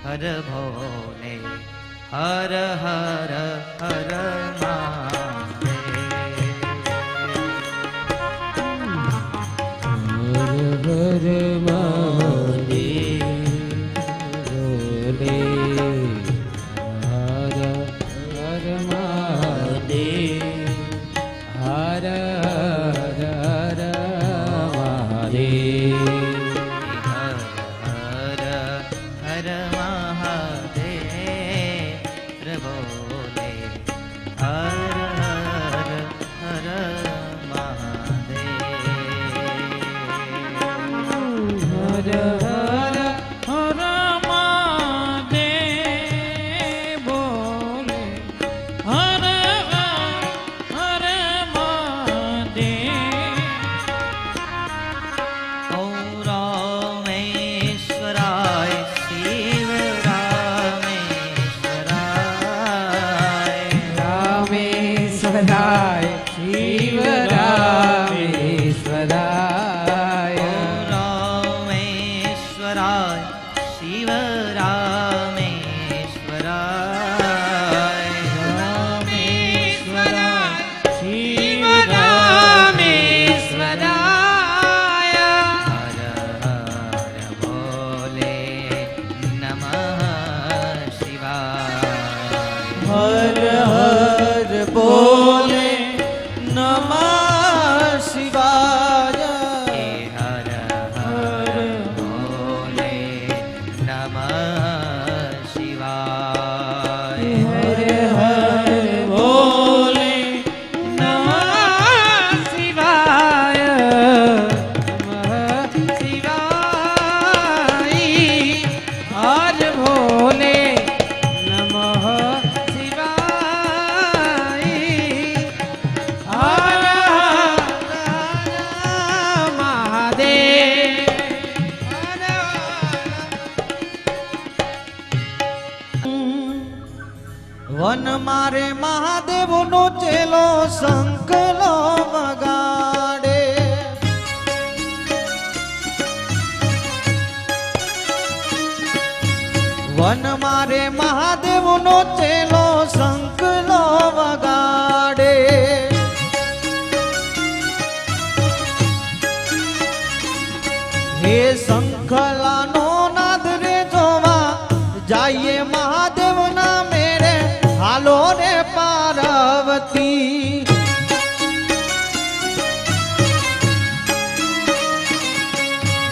હર Bhole Har Har Har one મારે મહાદેવ નો ચેલો સંકલો વગાડે one મારે મહાદેવ નો ચેલો સંકલો વગાડે હે શંખલાનો નાદ રે જોવા જાઈએ મહાદેવ ના મેરે હાલો રે પાર્વતી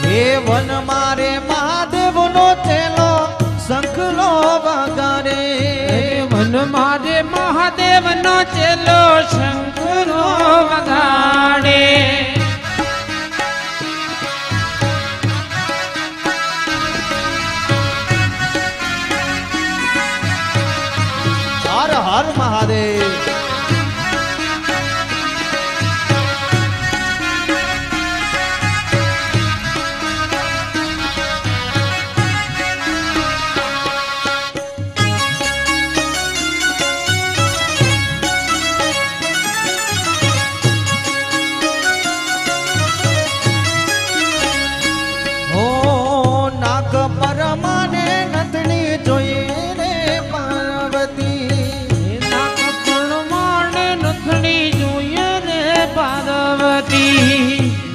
હે વન મારે મહાદેવ નો ચેલો શંખલો વગાડે વન મારે મહાદેવ નો ચેલો શંખલો વગાડે હર હર મહાદેવ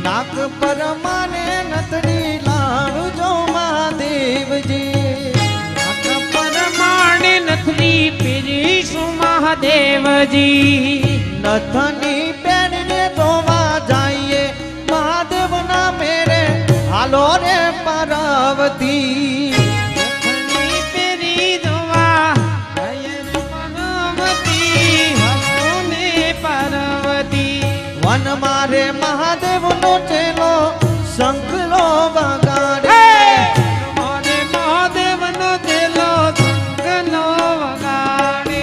નાક પર માને નથડી લાવજો મહાદેવજી નાક પર માણે નથડી પહેરીશું મહાદેવજી નથની પહેરીને ધોવા જઈએ મહાદેવ ના મેરે હાલો રે પાર્વતી નથની પહેરી ધોવા પાર્વતી હાલો ને પાર્વતી વન મારે મહાદેવ નો ચેલો શંખલો વગાડે મારે મહાદેવ નો ચેલો શંખલો વગાડે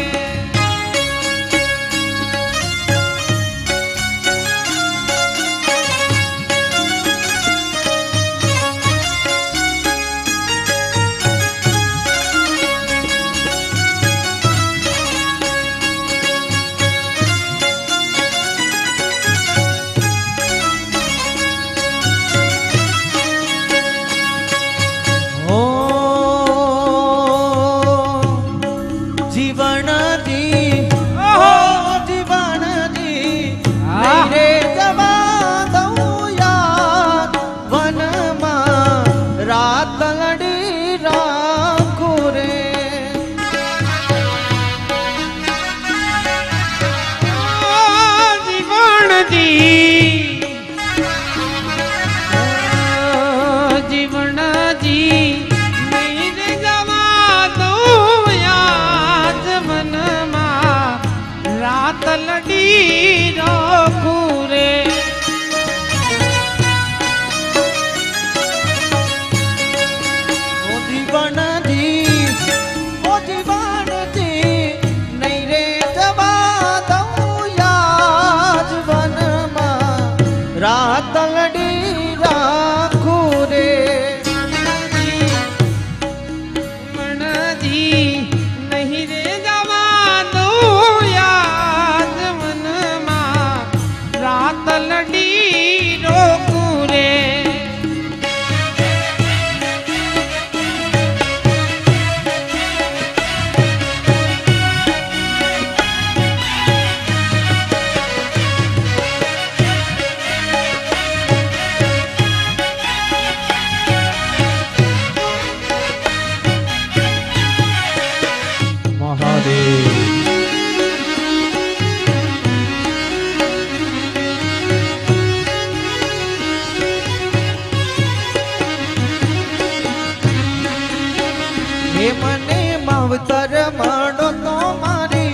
હે મને માવતર મળો તો મારી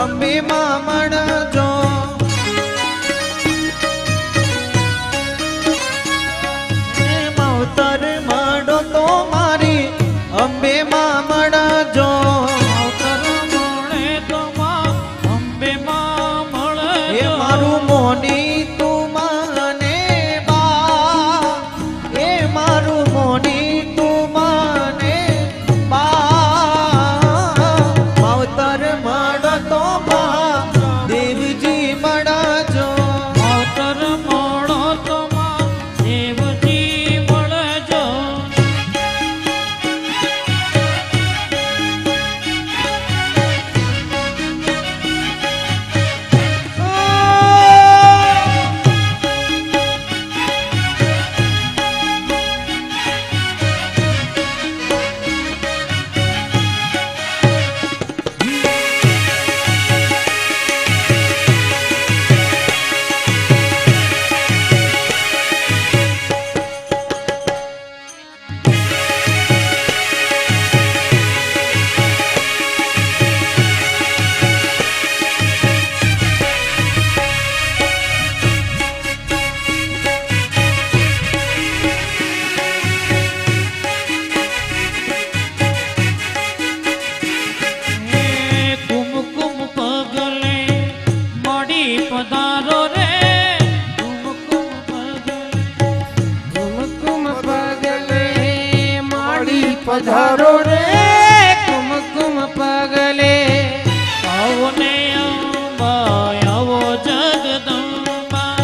અંબે માં મળજો. હે માવતર મળો તો મારી અંબે માં મળજો. માવતર મળે તો માં અંબે માં મળજો. હે મારું મોની તું મને બા, હે મારું મોની તું મને બા. માવતર મળો તો મા દેવજી મળજો. માવતર મળો તો માં દેવજી મળજો. કુમકુમ પગલે મળી પધારો રે. કુમકુમ પગલે મળી પધારો રે. કુમકુમ પગલે આવો ને અંબા આવો જગદંબા.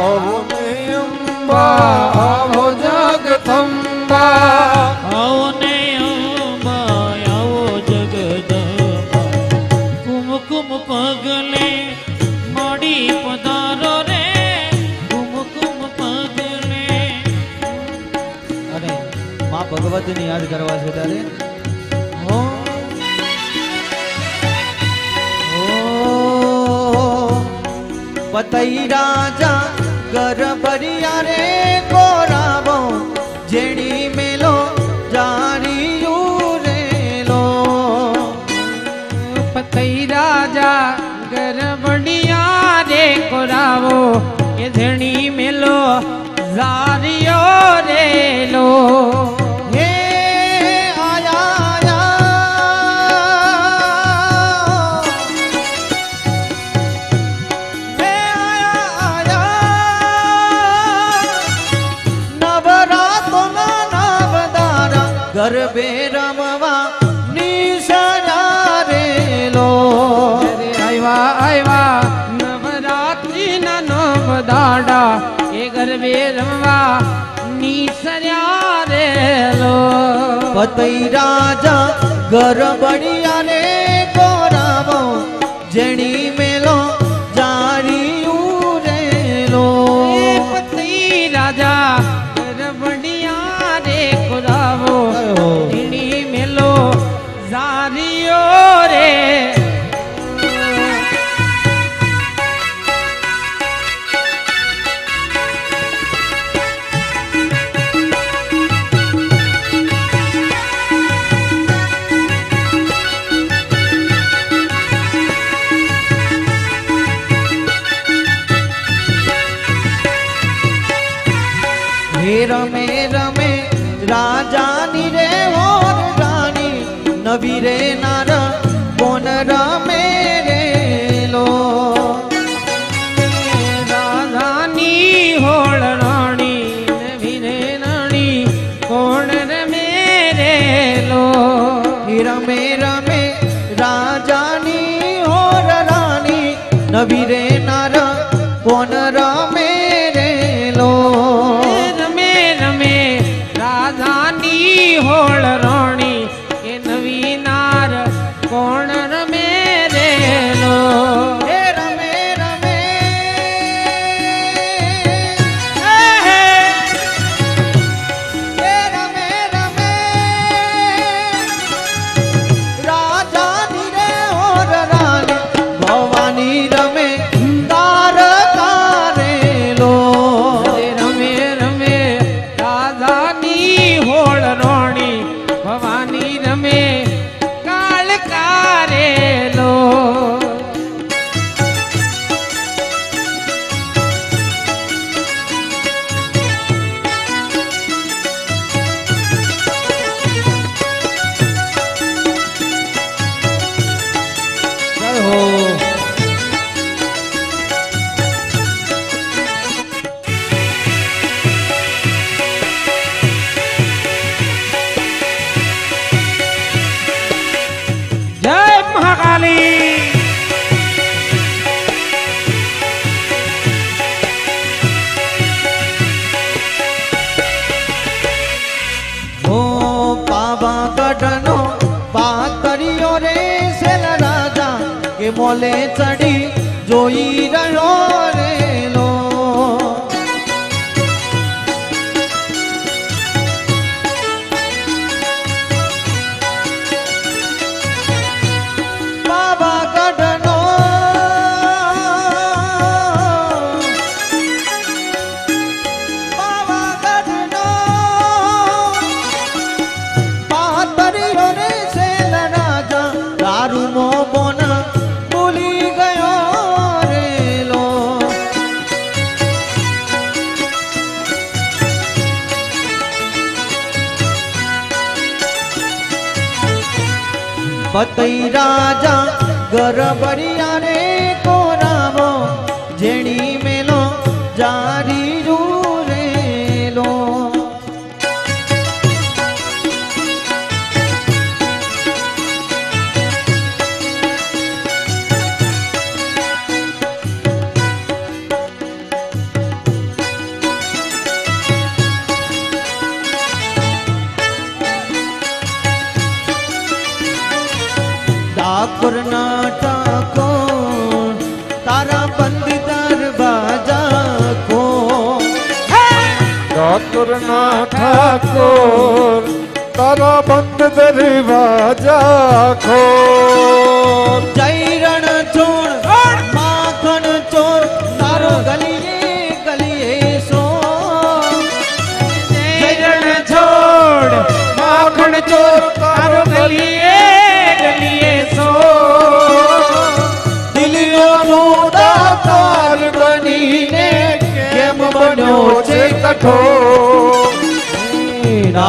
આવો ને અંબા આવો જગદંબા. આવો ને અંબા આવો જગદંબા. કુમકુમ પગલે મળી પધારો રે. કુમકુમ પગલે અને માં ભગવતીને યાદ કરવા છે તારે. ઓ પતઈ રાજા ગરબરિયા રે કોરાવો જેડી મેલો જારિયું રેલો. પતઈ રાજા ગરબડિયા રે કોરાવો એ ધણી મેલો ઝારિયો રેલો. હે આયા આયા, હે આયા આયા, નવરાતોના નવદારા ગરબે રમવા નિશરા રેલો. અરે આવ્યા આવ્યા નવરાત્રી ના નવ દાડા એ ગરબે રમવા નીસર્યા રેલો. પતઈ રાજા ગરબડિયા રે કોરાવો જેણી મેલો જારિયું રેલો. એ પતઈ રાજા ગરબડિયા રે કોરાવો ધણી મેલો ઝારિયો રે. હે રમે રમે રાજાની રે હોર રાણી નવી રે નાર કોણ રમે રેલો. રાધાની હોળ રાણી નવી રે રાણી કોણ રમે રેલો. હે રમે રમે રાજાની હોર રાણી નવી રે નાર કોણ રમે રેલો. રમે રમે રાધાની હોળ રાણી કે નવી નાર કોણ રમે રેલો. હે રમે રમે, હે હે. હે રમે રમે રાજાની રે હોર રાણી ભવાની રમે જોઈ રમે કાળકારેલો જય હો જય મહાકાલી હો પાવાગઢનો પાતળિયો રે સેલ રાજા કે મોલે ચડી જોઈ રહ્યો રેલો પાવાગઢનો પાવાગઢનો પાતળિયો રે સેલ રાજા દારૂનો બોન ભૂલી ગયો રેલો પતઈ રાજા ગરબડિયા રે કોરાવો જેણી મેલો જારી રેલો ડાકોરના ઠાકોર તારા બંધ દરવાજા ખો ડાકોરના ઠાકોર તારા બંધ દરવાજા ખોલ જૈરણ ચોર માખણ ચોર તારો ગલીએ ગલીએ સો જૈરણ છોડ માખણ ચોર તારો ગલીએ ગલીએ સો દિલિયોનું દાતાર બનીને કેમ બન્યો છે કઠોર